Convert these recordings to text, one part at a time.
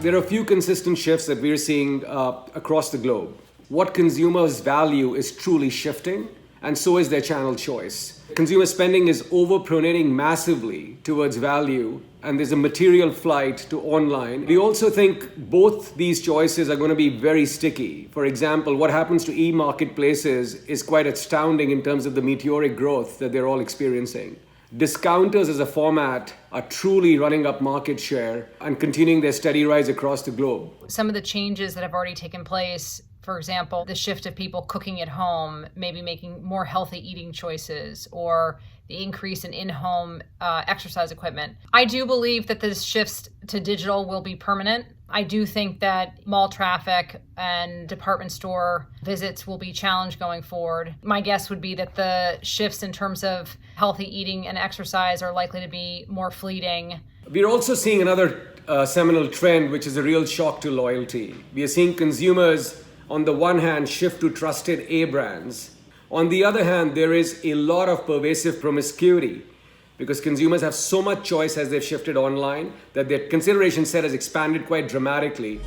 There are a few consistent shifts that we're seeing across the globe. What consumers value is truly shifting, and so is their channel choice. Consumer spending is overpronating massively towards value, and there's a material flight to online. We also think both these choices are going to be very sticky. For example, what happens to e-marketplaces is quite astounding in terms of the meteoric growth that they're all experiencing. Discounters as a format are truly running up market share and continuing their steady rise across the globe. Some of the changes that have already taken place, for example, the shift of people cooking at home, maybe making more healthy eating choices, or the increase in in-home exercise equipment. I do believe that this shift to digital will be permanent. I do think that mall traffic and department store visits will be challenged going forward. My guess would be that the shifts in terms of healthy eating and exercise are likely to be more fleeting. We're also seeing another seminal trend, which is a real shock to loyalty. We are seeing consumers, on the one hand, shift to trusted A brands. On the other hand, there is a lot of pervasive promiscuity because consumers have so much choice as they've shifted online that their consideration set has expanded quite dramatically.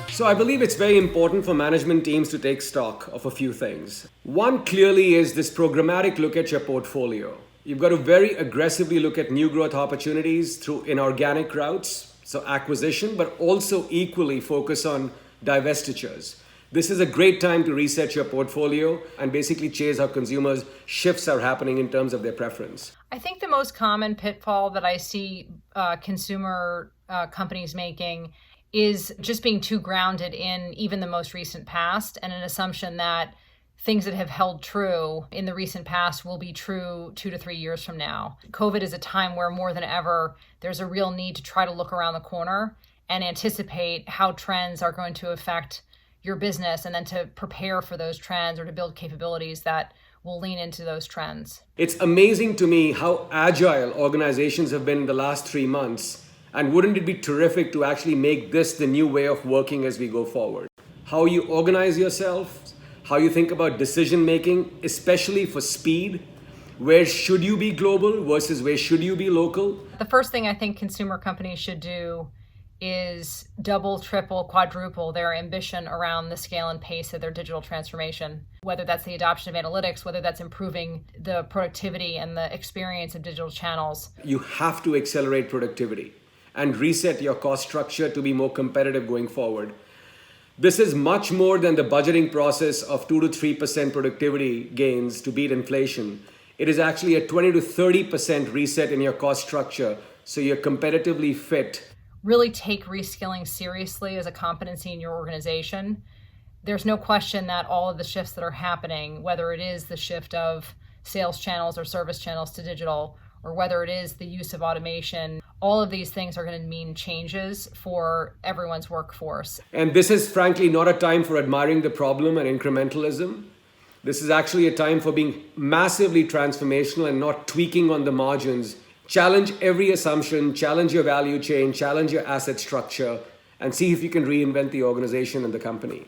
So I believe it's very important for management teams to take stock of a few things. One clearly is this programmatic look at your portfolio. You've got to very aggressively look at new growth opportunities through inorganic routes, so acquisition, but also equally focus on divestitures. This is a great time to reset your portfolio and basically chase how consumers' shifts are happening in terms of their preference. I think the most common pitfall that I see consumer companies making is just being too grounded in even the most recent past and an assumption that things that have held true in the recent past will be true 2 to 3 years from now. COVID is a time where more than ever, there's a real need to try to look around the corner and anticipate how trends are going to affect your business and then to prepare for those trends or to build capabilities that will lean into those trends. It's amazing to me how agile organizations have been in the last 3 months. And wouldn't it be terrific to actually make this the new way of working as we go forward? How you organize yourself, how you think about decision making, especially for speed. Where should you be global versus where should you be local? The first thing I think consumer companies should do is double, triple, quadruple their ambition around the scale and pace of their digital transformation. Whether that's the adoption of analytics, whether that's improving the productivity and the experience of digital channels. You have to accelerate productivity and reset your cost structure to be more competitive going forward. This is much more than the budgeting process of 2 to 3% productivity gains to beat inflation. It is actually a 20 to 30% reset in your cost structure so you're competitively fit. Really take reskilling seriously as a competency in your organization. There's no question that all of the shifts that are happening, whether it is the shift of sales channels or service channels to digital, or whether it is the use of automation, all of these things are going to mean changes for everyone's workforce. And this is frankly not a time for admiring the problem and incrementalism. This is actually a time for being massively transformational and not tweaking on the margins. Challenge every assumption, challenge your value chain, challenge your asset structure, and see if you can reinvent the organization and the company.